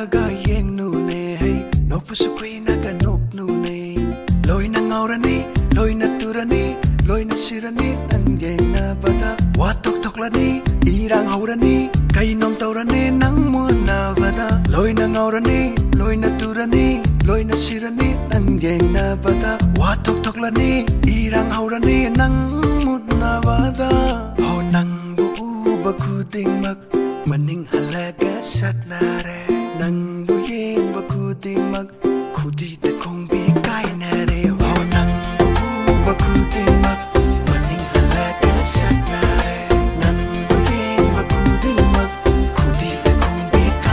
ga yeng nu ne hay nok pusu kui na ga nok nu ne loi na ngaurani loi na turani loi na sirani nang yeng na bada wa tok tok lani irang haurani kai nom taurani nang mun na bada loi na ngaurani loi na turani loi na sirani nang yeng na bada wa tok tok lani irang haurani nang mun na bada ho nang bu ba khu ting mak maning halaga sat na re nang